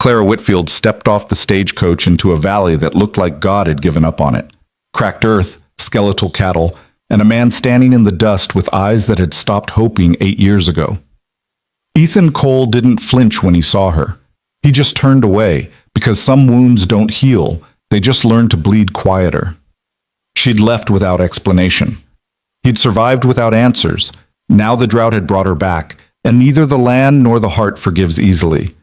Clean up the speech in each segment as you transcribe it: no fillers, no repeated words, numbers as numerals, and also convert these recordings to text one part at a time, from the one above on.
Clara Whitfield stepped off the stagecoach into a valley that looked like God had given up on it. Cracked earth, skeletal cattle, and a man standing in the dust with eyes that had stopped hoping 8 years ago. Ethan Cole didn't flinch when he saw her. He just turned away, because some wounds don't heal, they just learn to bleed quieter. She'd left without explanation. He'd survived without answers. Now the drought had brought her back, and neither the land nor the heart forgives easily.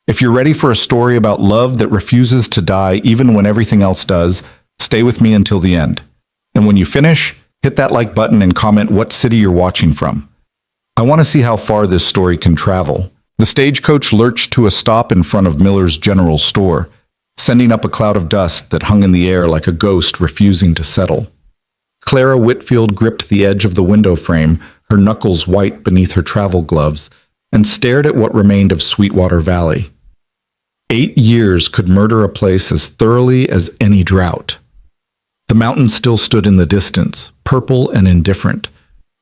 If you're ready for a story about love that refuses to die even when everything else does, stay with me until the end. And when you finish, hit that like button and comment what city you're watching from. I want to see how far this story can travel. The stagecoach lurched to a stop in front of Miller's General Store, sending up a cloud of dust that hung in the air like a ghost refusing to settle. Clara Whitfield gripped the edge of the window frame, her knuckles white beneath her travel gloves, and stared at what remained of Sweetwater Valley. 8 years could murder a place as thoroughly as any drought. The mountains still stood in the distance, purple and indifferent,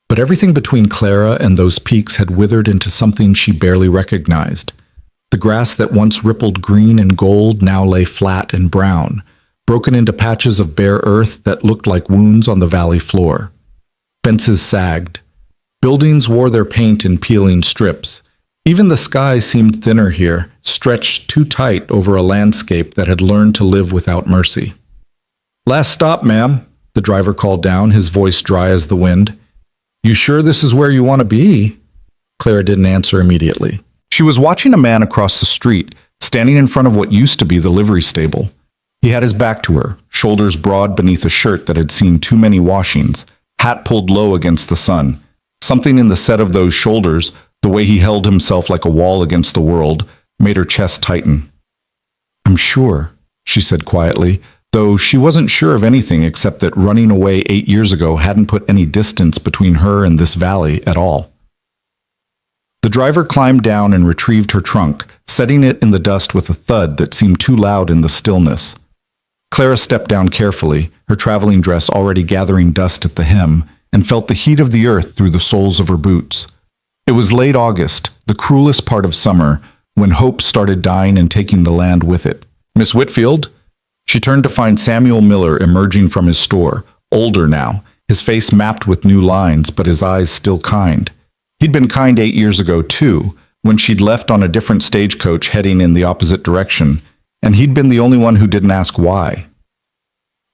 but everything between Clara and those peaks had withered into something she barely recognized. The grass that once rippled green and gold now lay flat and brown, broken into patches of bare earth that looked like wounds on the valley floor. Fences sagged. Buildings wore their paint in peeling strips. Even the sky seemed thinner here, stretched too tight over a landscape that had learned to live without mercy. "Last stop, ma'am," the driver called down, his voice dry as the wind. "You sure this is where you want to be?" Clara didn't answer immediately. She was watching a man across the street, standing in front of what used to be the livery stable. He had his back to her, shoulders broad beneath a shirt that had seen too many washings, hat pulled low against the sun. Something in the set of those shoulders, the way he held himself like a wall against the world, made her chest tighten. "I'm sure," she said quietly, though she wasn't sure of anything except that running away 8 years ago hadn't put any distance between her and this valley at all. The driver climbed down and retrieved her trunk, setting it in the dust with a thud that seemed too loud in the stillness. Clara stepped down carefully, her traveling dress already gathering dust at the hem, and felt the heat of the earth through the soles of her boots. It was late August, the cruelest part of summer, when hope started dying and taking the land with it. "Miss Whitfield?" She turned to find Samuel Miller emerging from his store, older now, his face mapped with new lines, but his eyes still kind. He'd been kind 8 years ago, too, when she'd left on a different stagecoach heading in the opposite direction, and he'd been the only one who didn't ask why.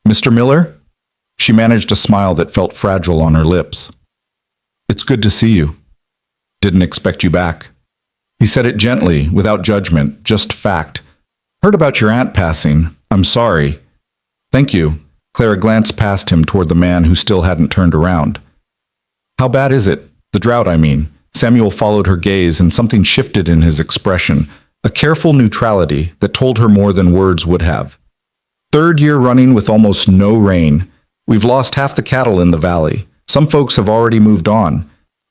"Mr. Miller?" She managed a smile that felt fragile on her lips. "It's good to see you. Didn't expect you back." He said it gently, without judgment, just fact. "Heard about your aunt passing. I'm sorry." "Thank you." Clara glanced past him toward the man who still hadn't turned around. "How bad is it? The drought, I mean." Samuel followed her gaze, and something shifted in his expression, a careful neutrality that told her more than words would have. "Third year running with almost no rain. We've lost half the cattle in the valley. Some folks have already moved on.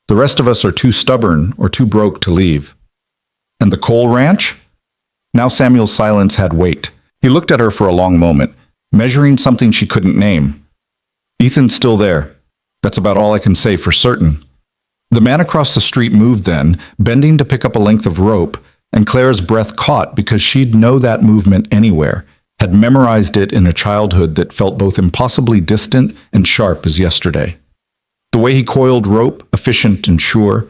The rest of us are too stubborn or too broke to leave." "And the coal ranch?" Now Samuel's silence had weight. He looked at her for a long moment, measuring something she couldn't name. "Ethan's still there. That's about all I can say for certain." The man across the street moved then, bending to pick up a length of rope, and Clara's breath caught because she'd know that movement anywhere, had memorized it in a childhood that felt both impossibly distant and sharp as yesterday. The way he coiled rope, efficient and sure,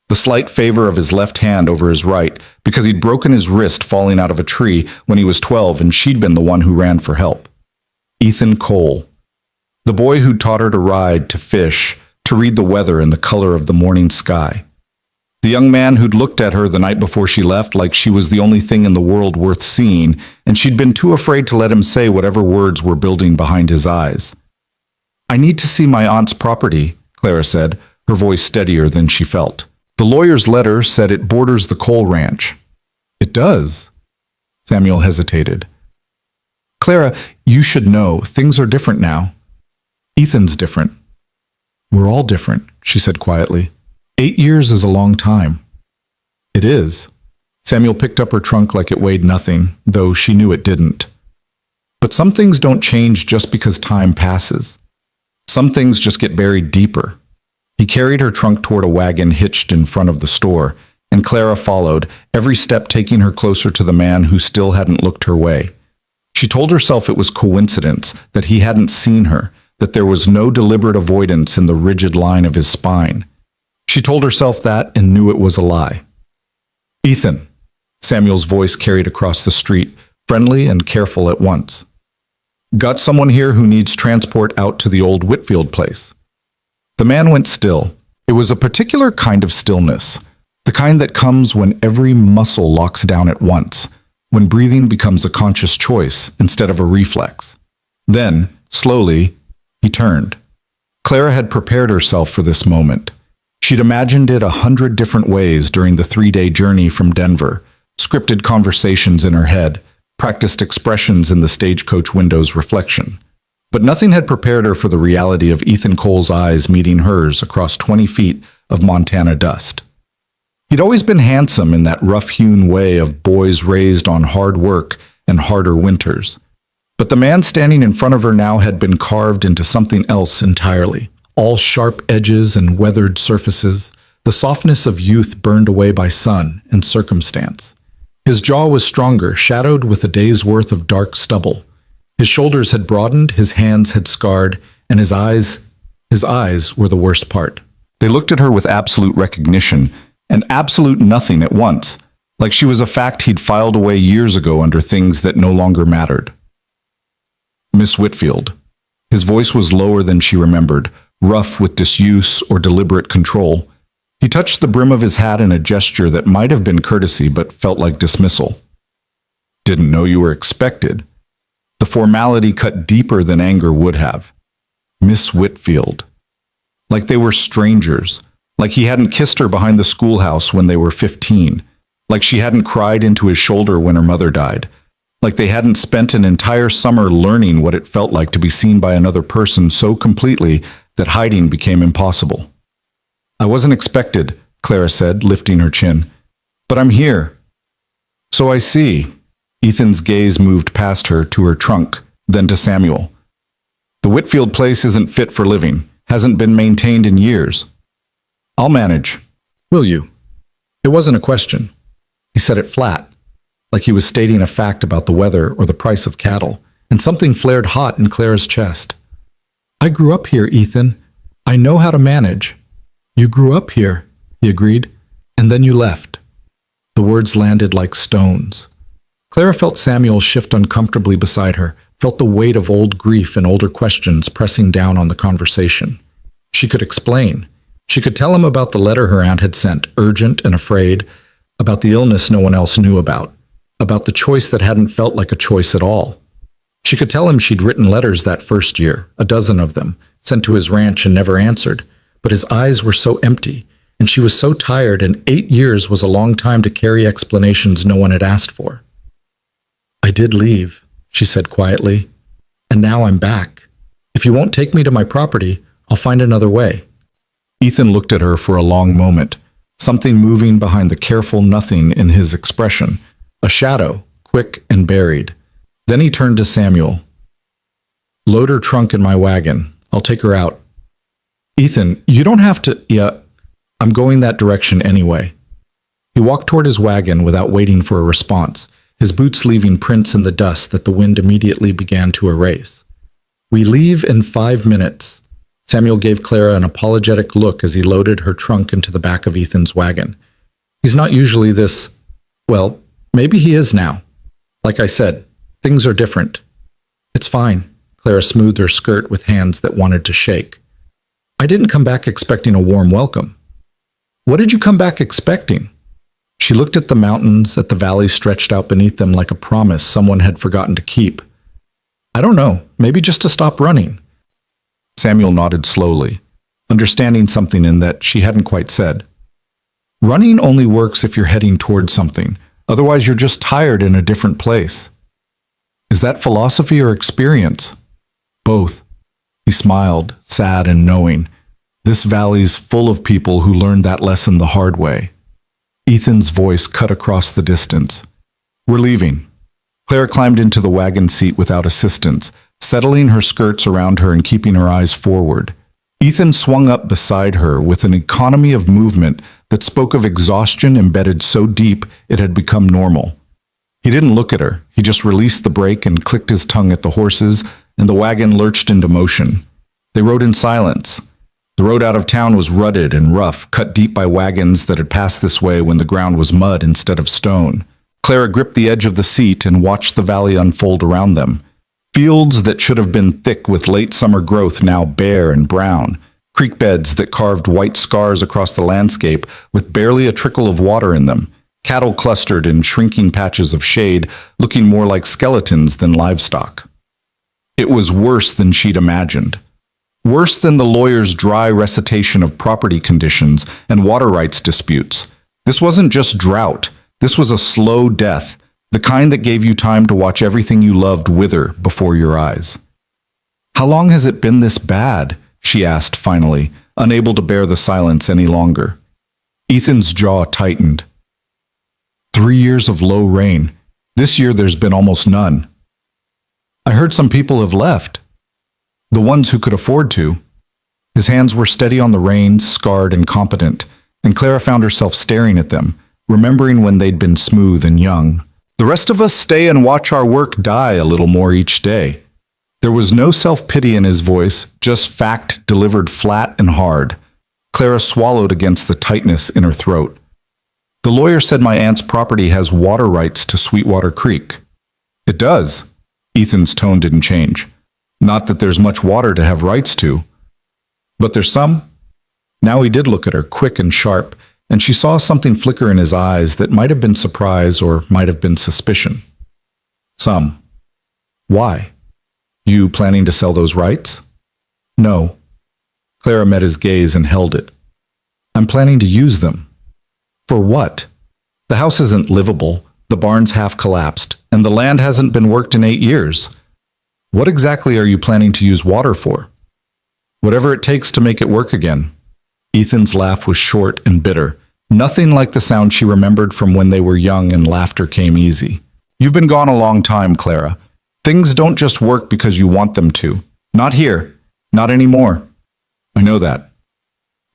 the slight favor of his left hand over his right, because he'd broken his wrist falling out of a tree when he was 12 and she'd been the one who ran for help. Ethan Cole. The boy who taught her to ride, to fish, to read the weather and the color of the morning sky. The young man who'd looked at her the night before she left like she was the only thing in the world worth seeing, and she'd been too afraid to let him say whatever words were building behind his eyes. "I need to see my aunt's property," Clara said, her voice steadier than she felt. "The lawyer's letter said it borders the coal ranch." "It does?" Samuel hesitated. "Clara, you should know. Things are different now. Ethan's different. We're all different," she said quietly. 8 years is a long time." "It is." Samuel picked up her trunk like it weighed nothing, though she knew it didn't. "But some things don't change just because time passes. Some things just get buried deeper." He carried her trunk toward a wagon hitched in front of the store, and Clara followed, every step taking her closer to the man who still hadn't looked her way. She told herself it was coincidence that he hadn't seen her, that there was no deliberate avoidance in the rigid line of his spine. She told herself that and knew it was a lie. "Ethan," Samuel's voice carried across the street, friendly and careful at once. "Got someone here who needs transport out to the old Whitfield place." The man went still. It was a particular kind of stillness, the kind that comes when every muscle locks down at once, when breathing becomes a conscious choice instead of a reflex. Then, slowly, he turned. Clara had prepared herself for this moment. She'd imagined it 100 different ways during the 3-day journey from Denver, scripted conversations in her head, practiced expressions in the stagecoach window's reflection. But nothing had prepared her for the reality of Ethan Cole's eyes meeting hers across 20 feet of Montana dust. He'd always been handsome in that rough-hewn way of boys raised on hard work and harder winters. But the man standing in front of her now had been carved into something else entirely. All sharp edges and weathered surfaces, the softness of youth burned away by sun and circumstance. His jaw was stronger, shadowed with a day's worth of dark stubble. His shoulders had broadened, his hands had scarred, and his eyes were the worst part. They looked at her with absolute recognition, and absolute nothing at once, like she was a fact he'd filed away years ago under things that no longer mattered. "Miss Whitfield." His voice was lower than she remembered, rough with disuse or deliberate control. He touched the brim of his hat in a gesture that might have been courtesy but felt like dismissal. "Didn't know you were expected." The formality cut deeper than anger would have. Miss Whitfield. Like they were strangers. Like he hadn't kissed her behind the schoolhouse when they were 15. Like she hadn't cried into his shoulder when her mother died. Like they hadn't spent an entire summer learning what it felt like to be seen by another person so completely that hiding became impossible. "I wasn't expected," Clara said, lifting her chin. "But I'm here." "So I see." Ethan's gaze moved past her to her trunk, then to Samuel. "The Whitfield place isn't fit for living, hasn't been maintained in years." "I'll manage." "Will you?" It wasn't a question. He said it flat, like he was stating a fact about the weather or the price of cattle, and something flared hot in Clara's chest. "I grew up here, Ethan. I know how to manage." "You grew up here," he agreed, "and then you left." The words landed like stones. Clara felt Samuel shift uncomfortably beside her, felt the weight of old grief and older questions pressing down on the conversation. She could explain. She could tell him about the letter her aunt had sent, urgent and afraid, about the illness no one else knew about the choice that hadn't felt like a choice at all. She could tell him she'd written letters that first year, a dozen of them, sent to his ranch and never answered, but his eyes were so empty, and she was so tired, and 8 years was a long time to carry explanations no one had asked for. "I did leave," she said quietly, "and now I'm back. If you won't take me to my property, I'll find another way." Ethan looked at her for a long moment, something moving behind the careful nothing in his expression, a shadow, quick and buried. Then he turned to Samuel. "Load her trunk in my wagon. I'll take her out." "Ethan, you don't have to—" "Yeah, I'm going that direction anyway." He walked toward his wagon without waiting for a response, his boots leaving prints in the dust that the wind immediately began to erase. "We leave in 5 minutes." Samuel gave Clara an apologetic look as he loaded her trunk into the back of Ethan's wagon. "He's not usually this— well, maybe he is now. Like I said, things are different." "It's fine." Clara smoothed her skirt with hands that wanted to shake. "I didn't come back expecting a warm welcome." "What did you come back expecting?" She looked at the mountains, at the valley stretched out beneath them like a promise someone had forgotten to keep. "I don't know, maybe just to stop running." Samuel nodded slowly, understanding something in that she hadn't quite said. "Running only works if you're heading toward something. Otherwise, you're just tired in a different place." "Is that philosophy or experience?" "Both." He smiled, sad and knowing. This valley's full of people who learned that lesson the hard way. Ethan's voice cut across the distance. "We're leaving." Clara climbed into the wagon seat without assistance, settling her skirts around her and keeping her eyes forward. Ethan swung up beside her with an economy of movement that spoke of exhaustion embedded so deep it had become normal. He didn't look at her. He just released the brake and clicked his tongue at the horses, and the wagon lurched into motion. They rode in silence. The road out of town was rutted and rough, cut deep by wagons that had passed this way when the ground was mud instead of stone. Clara gripped the edge of the seat and watched the valley unfold around them. Fields that should have been thick with late summer growth now bare and brown. Creek beds that carved white scars across the landscape with barely a trickle of water in them. Cattle clustered in shrinking patches of shade, looking more like skeletons than livestock. It was worse than she'd imagined. Worse than the lawyer's dry recitation of property conditions and water rights disputes. This wasn't just drought. This was a slow death, the kind that gave you time to watch everything you loved wither before your eyes. "How long has it been this bad?" she asked finally, unable to bear the silence any longer. Ethan's jaw tightened. 3 years of low rain. This year there's been almost none. I heard some people have left. The ones who could afford to. His hands were steady on the reins, scarred and competent, and Clara found herself staring at them, remembering when they'd been smooth and young. The rest of us stay and watch our work die a little more each day. There was no self-pity in his voice, just fact delivered flat and hard. Clara swallowed against the tightness in her throat. The lawyer said my aunt's property has water rights to Sweetwater Creek. It does. Ethan's tone didn't change. Not that there's much water to have rights to. But there's some. Now he did look at her, quick and sharp, and she saw something flicker in his eyes that might have been surprise or might have been suspicion. Some. Why? You planning to sell those rights? No. Clara met his gaze and held it. I'm planning to use them. For what? The house isn't livable, the barn's half collapsed, and the land hasn't been worked in 8 years. What exactly are you planning to use water for? Whatever it takes to make it work again. Ethan's laugh was short and bitter, nothing like the sound she remembered from when they were young and laughter came easy. You've been gone a long time, Clara. Things don't just work because you want them to. Not here. Not anymore. I know that.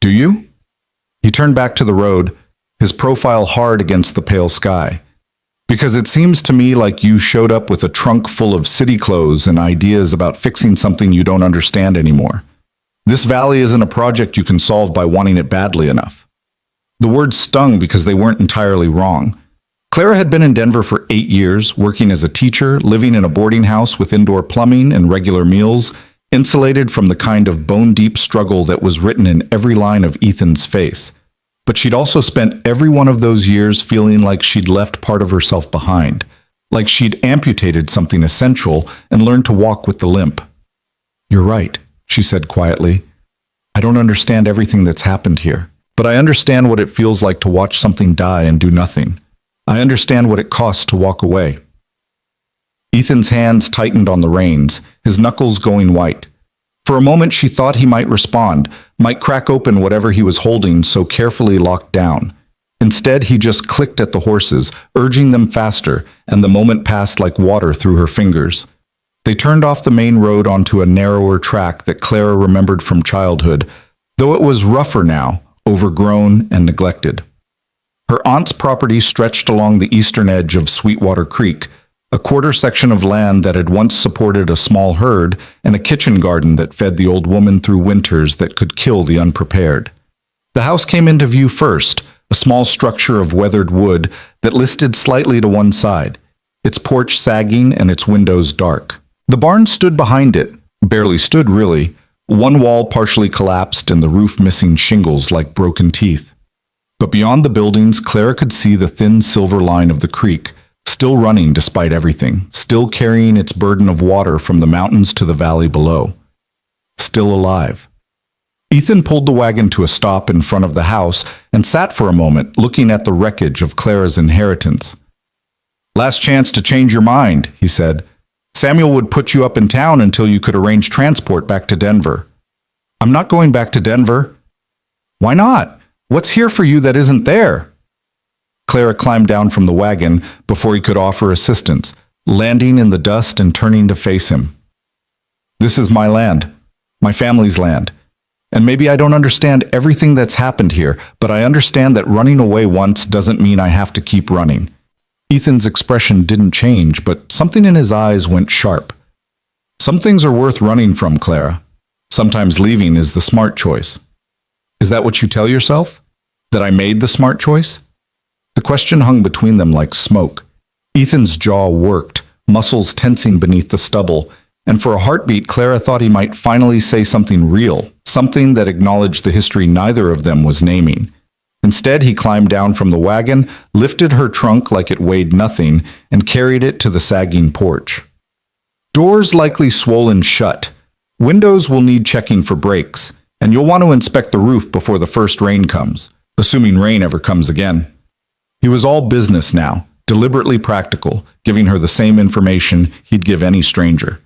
Do you? He turned back to the road, his profile hard against the pale sky. Because it seems to me like you showed up with a trunk full of city clothes and ideas about fixing something you don't understand anymore. This valley isn't a project you can solve by wanting it badly enough. The words stung because they weren't entirely wrong. Clara had been in Denver for 8 years, working as a teacher, living in a boarding house with indoor plumbing and regular meals, insulated from the kind of bone-deep struggle that was written in every line of Ethan's face. But she'd also spent every one of those years feeling like she'd left part of herself behind, like she'd amputated something essential and learned to walk with the limp. You're right, she said quietly. I don't understand everything that's happened here, but I understand what it feels like to watch something die and do nothing. I understand what it costs to walk away. Ethan's hands tightened on the reins, his knuckles going white. For a moment she thought he might respond, might crack open whatever he was holding so carefully locked down. Instead, he just clicked at the horses, urging them faster, and the moment passed like water through her fingers. They turned off the main road onto a narrower track that Clara remembered from childhood, though it was rougher now, overgrown and neglected. Her aunt's property stretched along the eastern edge of Sweetwater Creek, a quarter section of land that had once supported a small herd and a kitchen garden that fed the old woman through winters that could kill the unprepared. The house came into view first, a small structure of weathered wood that listed slightly to one side, its porch sagging and its windows dark. The barn stood behind it, barely stood really, one wall partially collapsed and the roof missing shingles like broken teeth. But beyond the buildings, Clara could see the thin silver line of the creek, still running despite everything, still carrying its burden of water from the mountains to the valley below. Still alive. Ethan pulled the wagon to a stop in front of the house and sat for a moment, looking at the wreckage of Clara's inheritance. Last chance to change your mind, he said. Samuel would put you up in town until you could arrange transport back to Denver. I'm not going back to Denver. Why not? What's here for you that isn't there? Clara climbed down from the wagon before he could offer assistance, landing in the dust and turning to face him. This is my land, my family's land. And maybe I don't understand everything that's happened here, but I understand that running away once doesn't mean I have to keep running. Ethan's expression didn't change, but something in his eyes went sharp. Some things are worth running from, Clara. Sometimes leaving is the smart choice. Is that what you tell yourself? That I made the smart choice? The question hung between them like smoke. Ethan's jaw worked, muscles tensing beneath the stubble, and for a heartbeat, Clara thought he might finally say something real, something that acknowledged the history neither of them was naming. Instead, he climbed down from the wagon, lifted her trunk like it weighed nothing, and carried it to the sagging porch. Doors likely swollen shut. Windows will need checking for breaks, and you'll want to inspect the roof before the first rain comes, assuming rain ever comes again. He was all business now, deliberately practical, giving her the same information he'd give any stranger.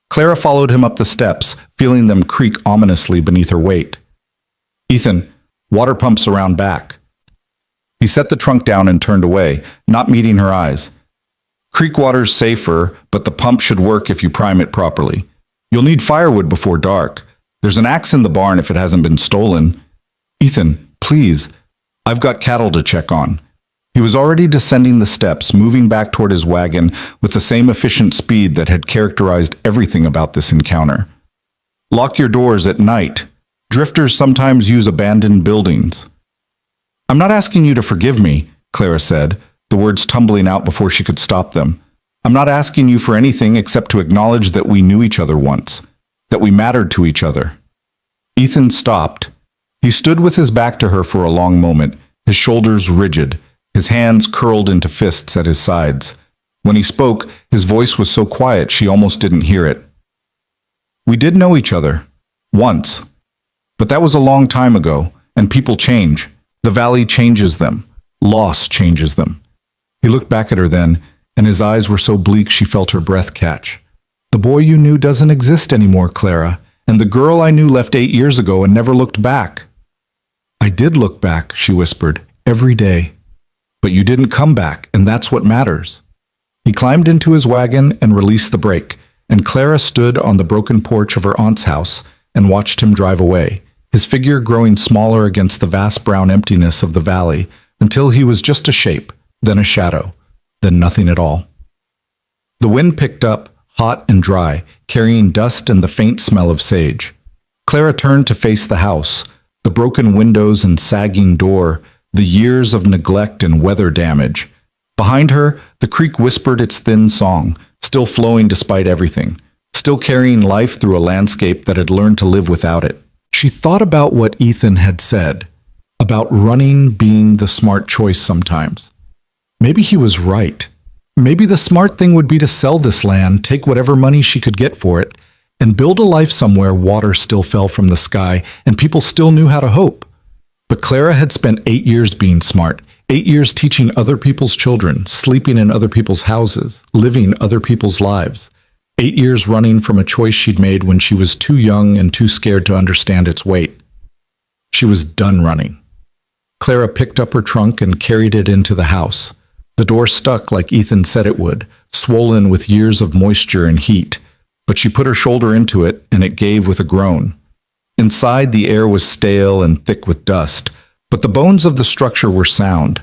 Clara followed him up the steps, feeling them creak ominously beneath her weight. Ethan, water pumps around back. He set the trunk down and turned away, not meeting her eyes. Creek water's safer, but the pump should work if you prime it properly. You'll need firewood before dark. There's an axe in the barn if it hasn't been stolen. Ethan, please. I've got cattle to check on. He was already descending the steps, moving back toward his wagon with the same efficient speed that had characterized everything about this encounter. Lock your doors at night. Drifters sometimes use abandoned buildings. I'm not asking you to forgive me, Clara said, the words tumbling out before she could stop them. I'm not asking you for anything except to acknowledge that we knew each other once, that we mattered to each other. Ethan stopped. He stood with his back to her for a long moment, his shoulders rigid, his hands curled into fists at his sides. When he spoke, his voice was so quiet she almost didn't hear it. We did know each other. Once. But that was a long time ago, and people change. The valley changes them. Loss changes them. He looked back at her then, and his eyes were so bleak she felt her breath catch. The boy you knew doesn't exist anymore, Clara, and the girl I knew left 8 years ago and never looked back. I did look back, she whispered, every day. But you didn't come back, and that's what matters. He climbed into his wagon and released the brake, and Clara stood on the broken porch of her aunt's house and watched him drive away, his figure growing smaller against the vast brown emptiness of the valley until he was just a shape, then a shadow, then nothing at all. The wind picked up, hot and dry, carrying dust and the faint smell of sage. Clara turned to face the house, the broken windows and sagging door, the years of neglect and weather damage. Behind her, the creek whispered its thin song, still flowing despite everything, still carrying life through a landscape that had learned to live without it. She thought about what Ethan had said, about running being the smart choice sometimes. Maybe he was right. Maybe the smart thing would be to sell this land, take whatever money she could get for it, and build a life somewhere water still fell from the sky and people still knew how to hope. But Clara had spent 8 years being smart, 8 years teaching other people's children, sleeping in other people's houses, living other people's lives. 8 years running from a choice she'd made when she was too young and too scared to understand its weight. She was done running. Clara picked up her trunk and carried it into the house. The door stuck like Ethan said it would, swollen with years of moisture and heat, but she put her shoulder into it and it gave with a groan. Inside, the air was stale and thick with dust, but the bones of the structure were sound.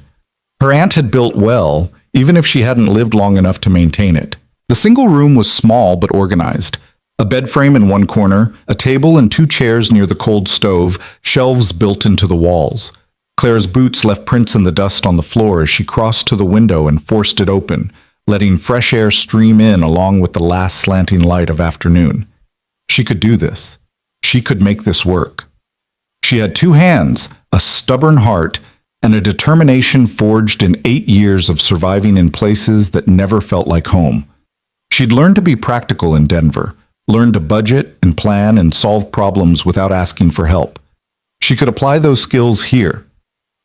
Her aunt had built well, even if she hadn't lived long enough to maintain it. The single room was small but organized. A bed frame in one corner, a table and 2 chairs near the cold stove, shelves built into the walls. Clara's boots left prints in the dust on the floor as she crossed to the window and forced it open, letting fresh air stream in along with the last slanting light of afternoon. She could do this. She could make this work. She had 2 hands, a stubborn heart, and a determination forged in 8 years of surviving in places that never felt like home. She'd learned to be practical in Denver, learned to budget and plan and solve problems without asking for help. She could apply those skills here.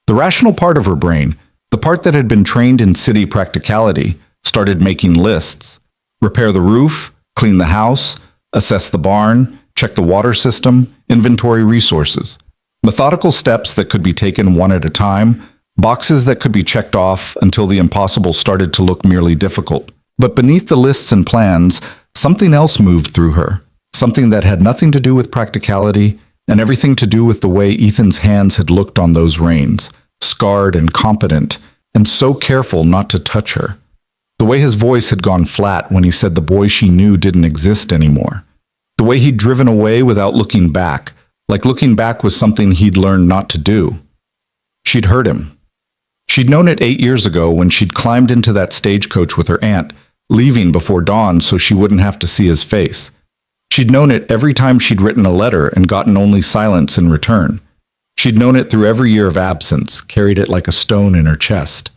The rational part of her brain, the part that had been trained in city practicality, started making lists. Repair the roof, clean the house, assess the barn, check the water system, inventory resources. Methodical steps that could be taken one at a time, boxes that could be checked off until the impossible started to look merely difficult. But beneath the lists and plans, something else moved through her, something that had nothing to do with practicality and everything to do with the way Ethan's hands had looked on those reins, scarred and competent, and so careful not to touch her. The way his voice had gone flat when he said the boy she knew didn't exist anymore. The way he'd driven away without looking back, like looking back was something he'd learned not to do. She'd hurt him. She'd known it 8 years ago when she'd climbed into that stagecoach with her aunt, leaving before dawn so she wouldn't have to see his face. She'd known it every time she'd written a letter and gotten only silence in return. She'd known it through every year of absence, carried it like a stone in her chest.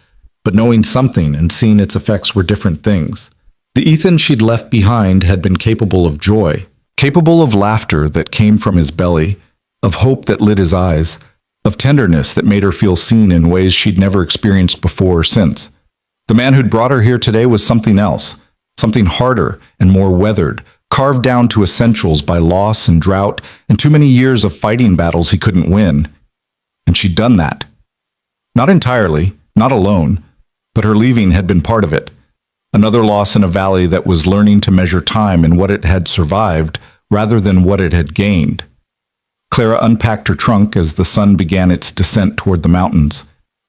But knowing something and seeing its effects were different things. The Ethan she'd left behind had been capable of joy, capable of laughter that came from his belly, of hope that lit his eyes, of tenderness that made her feel seen in ways she'd never experienced before or since. The man who'd brought her here today was something else, something harder and more weathered, carved down to essentials by loss and drought and too many years of fighting battles he couldn't win. And she'd done that. Not entirely, not alone, but her leaving had been part of it. Another loss in a valley that was learning to measure time in what it had survived rather than what it had gained. Clara unpacked her trunk as the sun began its descent toward the mountains,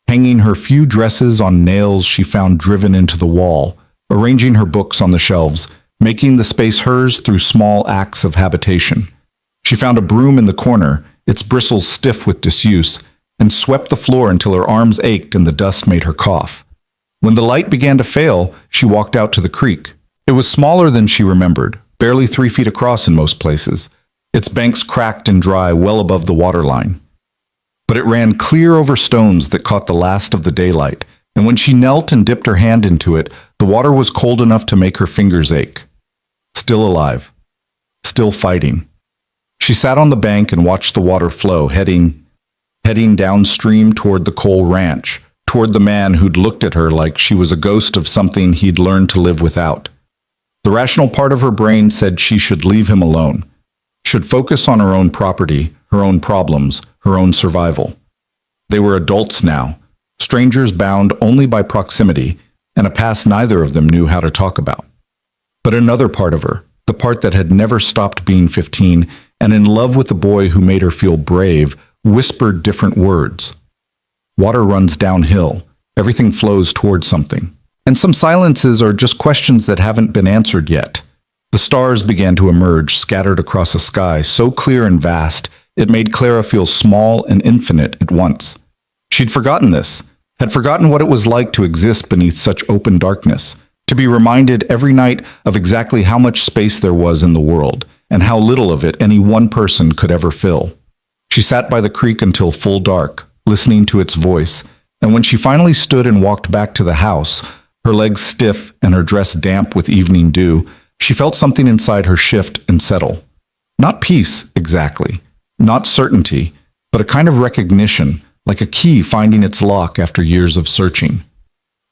hanging her few dresses on nails she found driven into the wall, arranging her books on the shelves, making the space hers through small acts of habitation. She found a broom in the corner, its bristles stiff with disuse, and swept the floor until her arms ached and the dust made her cough. When the light began to fail, she walked out to the creek. It was smaller than she remembered, barely 3 feet across in most places, its banks cracked and dry well above the waterline. But it ran clear over stones that caught the last of the daylight, and when she knelt and dipped her hand into it, the water was cold enough to make her fingers ache. Still alive. Still fighting. She sat on the bank and watched the water flow, heading downstream toward the Cole Ranch, toward the man who'd looked at her like she was a ghost of something he'd learned to live without. The rational part of her brain said she should leave him alone, should focus on her own property, her own problems, her own survival. They were adults now, strangers bound only by proximity, and a past neither of them knew how to talk about. But another part of her, the part that had never stopped being 15 and in love with the boy who made her feel brave, whispered different words. Water runs downhill. Everything flows toward something. And some silences are just questions that haven't been answered yet. The stars began to emerge, scattered across a sky so clear and vast, it made Clara feel small and infinite at once. She'd forgotten this, had forgotten what it was like to exist beneath such open darkness, to be reminded every night of exactly how much space there was in the world, and how little of it any one person could ever fill. She sat by the creek until full dark, listening to its voice, and when she finally stood and walked back to the house, her legs stiff and her dress damp with evening dew, she felt something inside her shift and settle. Not peace, exactly. Not certainty, but a kind of recognition, like a key finding its lock after years of searching.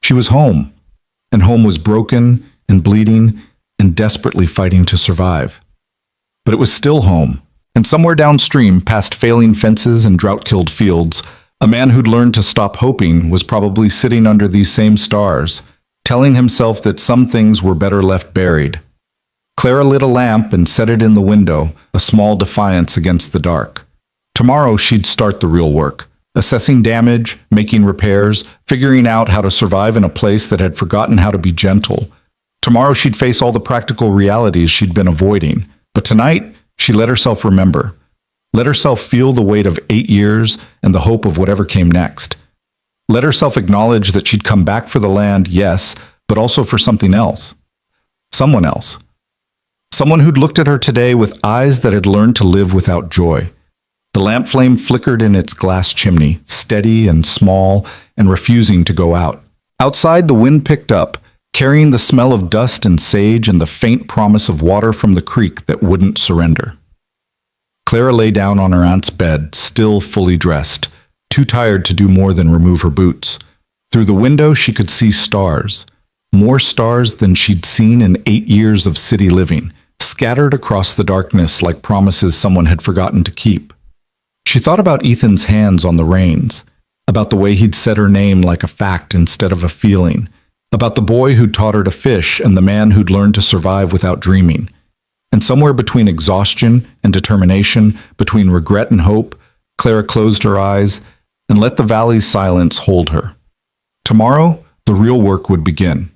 She was home, and home was broken and bleeding and desperately fighting to survive. But it was still home, and somewhere downstream, past failing fences and drought-killed fields, a man who'd learned to stop hoping was probably sitting under these same stars, telling himself that some things were better left buried. Clara lit a lamp and set it in the window, a small defiance against the dark. Tomorrow she'd start the real work, assessing damage, making repairs, figuring out how to survive in a place that had forgotten how to be gentle. Tomorrow she'd face all the practical realities she'd been avoiding. But tonight, she let herself remember. Let herself feel the weight of 8 years and the hope of whatever came next. Let herself acknowledge that she'd come back for the land, yes, but also for something else. Someone else. Someone who'd looked at her today with eyes that had learned to live without joy. The lamp flame flickered in its glass chimney, steady and small and refusing to go out. Outside, the wind picked up, carrying the smell of dust and sage and the faint promise of water from the creek that wouldn't surrender. Clara lay down on her aunt's bed, still fully dressed, too tired to do more than remove her boots. Through the window, she could see stars, more stars than she'd seen in 8 years of city living, scattered across the darkness like promises someone had forgotten to keep. She thought about Ethan's hands on the reins, about the way he'd said her name like a fact instead of a feeling, about the boy who'd taught her to fish and the man who'd learned to survive without dreaming. And somewhere between exhaustion and determination, between regret and hope, Clara closed her eyes and let the valley's silence hold her. Tomorrow, the real work would begin.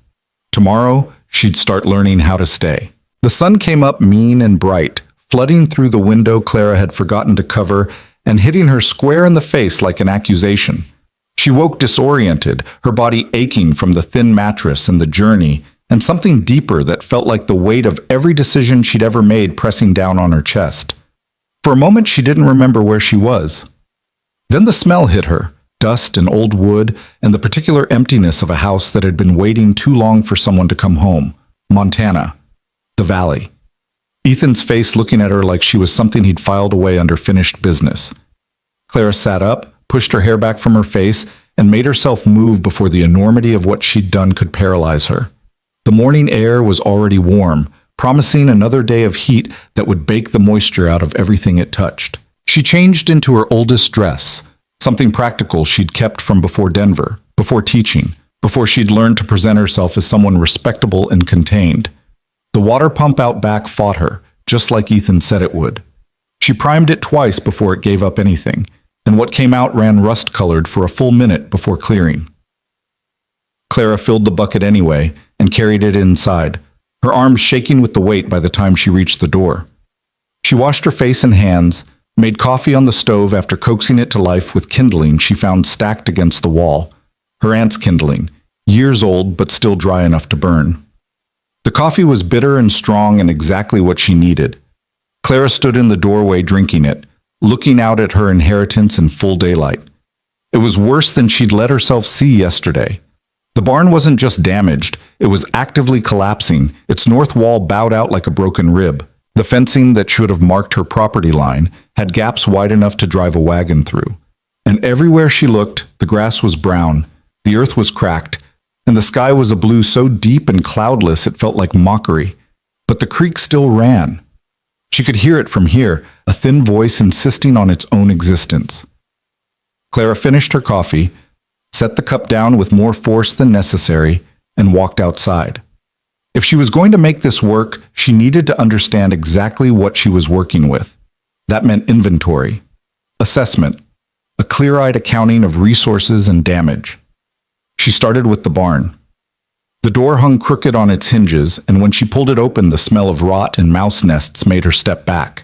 Tomorrow, she'd start learning how to stay. The sun came up mean and bright, flooding through the window Clara had forgotten to cover and hitting her square in the face like an accusation. She woke disoriented, her body aching from the thin mattress and the journey, and something deeper that felt like the weight of every decision she'd ever made pressing down on her chest. For a moment, she didn't remember where she was. Then the smell hit her, dust and old wood, and the particular emptiness of a house that had been waiting too long for someone to come home. Montana. The valley. Ethan's face looking at her like she was something he'd filed away under finished business. Clara sat up, pushed her hair back from her face, and made herself move before the enormity of what she'd done could paralyze her. The morning air was already warm, promising another day of heat that would bake the moisture out of everything it touched. She changed into her oldest dress, something practical she'd kept from before Denver, before teaching, before she'd learned to present herself as someone respectable and contained. The water pump out back fought her, just like Ethan said it would. She primed it twice before it gave up anything, and what came out ran rust-colored for a full minute before clearing. Clara filled the bucket anyway and carried it inside, her arms shaking with the weight by the time she reached the door. She washed her face and hands, made coffee on the stove after coaxing it to life with kindling she found stacked against the wall, her aunt's kindling, years old but still dry enough to burn. The coffee was bitter and strong and exactly what she needed. Clara stood in the doorway drinking it, looking out at her inheritance in full daylight. It was worse than she'd let herself see yesterday. The barn wasn't just damaged, it was actively collapsing, its north wall bowed out like a broken rib. The fencing that should have marked her property line had gaps wide enough to drive a wagon through. And everywhere she looked, the grass was brown, the earth was cracked, and the sky was a blue so deep and cloudless it felt like mockery. But the creek still ran. She could hear it from here, a thin voice insisting on its own existence. Clara finished her coffee, set the cup down with more force than necessary, and walked outside. If she was going to make this work, she needed to understand exactly what she was working with. That meant inventory, assessment, a clear-eyed accounting of resources and damage. She started with the barn. The door hung crooked on its hinges, and when she pulled it open, the smell of rot and mouse nests made her step back.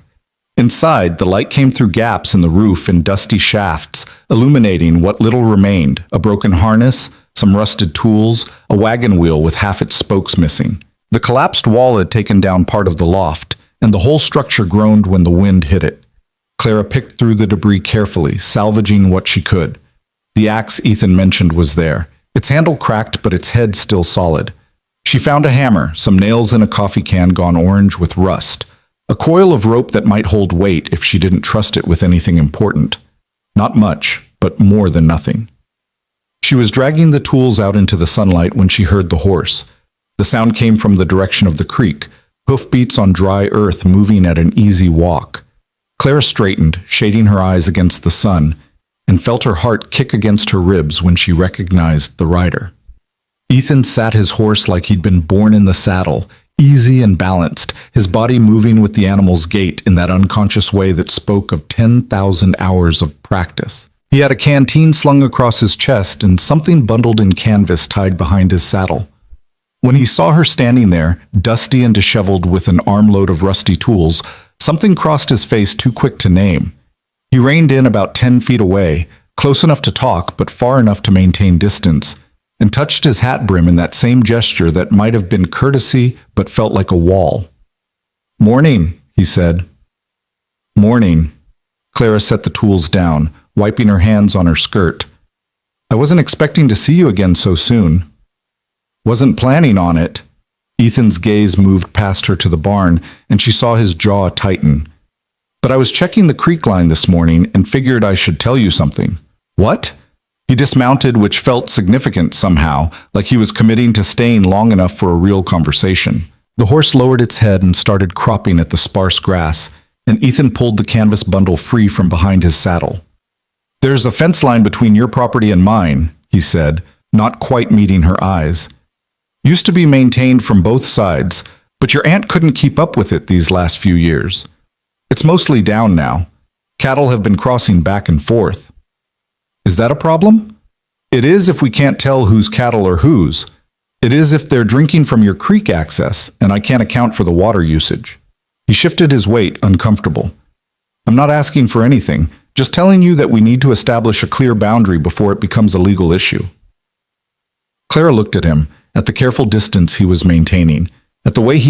Inside, the light came through gaps in the roof and dusty shafts, illuminating what little remained, a broken harness, some rusted tools, a wagon wheel with half its spokes missing. The collapsed wall had taken down part of the loft, and the whole structure groaned when the wind hit it. Clara picked through the debris carefully, salvaging what she could. The axe Ethan mentioned was there, its handle cracked but its head still solid. She found a hammer, some nails in a coffee can gone orange with rust, a coil of rope that might hold weight if she didn't trust it with anything important. Not much, but more than nothing. She was dragging the tools out into the sunlight when she heard the horse. The sound came from the direction of the creek, hoofbeats on dry earth moving at an easy walk. Clara straightened, shading her eyes against the sun, and felt her heart kick against her ribs when she recognized the rider. Ethan sat his horse like he'd been born in the saddle, easy and balanced, his body moving with the animal's gait in that unconscious way that spoke of 10,000 hours of practice. He had a canteen slung across his chest and something bundled in canvas tied behind his saddle. When he saw her standing there, dusty and disheveled with an armload of rusty tools, something crossed his face too quick to name. He reined in about 10 feet away, close enough to talk but far enough to maintain distance, and touched his hat brim in that same gesture that might have been courtesy but felt like a wall. "Morning," he said. "Morning." Clara set the tools down, wiping her hands on her skirt. "I wasn't expecting to see you again so soon." "Wasn't planning on it." Ethan's gaze moved past her to the barn, and she saw his jaw tighten. "But I was checking the creek line this morning and figured I should tell you something." "What?" He dismounted, which felt significant somehow, like he was committing to staying long enough for a real conversation. The horse lowered its head and started cropping at the sparse grass, and Ethan pulled the canvas bundle free from behind his saddle. "There's a fence line between your property and mine," he said, not quite meeting her eyes. "Used to be maintained from both sides, But your aunt couldn't keep up with it these last few years. It's mostly down now. Cattle have been crossing back and forth. Is that a problem? It is if we can't tell whose cattle are whose. It is if they're drinking from your creek access, and I can't account for the water usage. He shifted his weight, uncomfortable. I'm not asking for anything, just telling you that we need to establish a clear boundary before it becomes a legal issue. Clara looked at him, at the careful distance he was maintaining, at the way he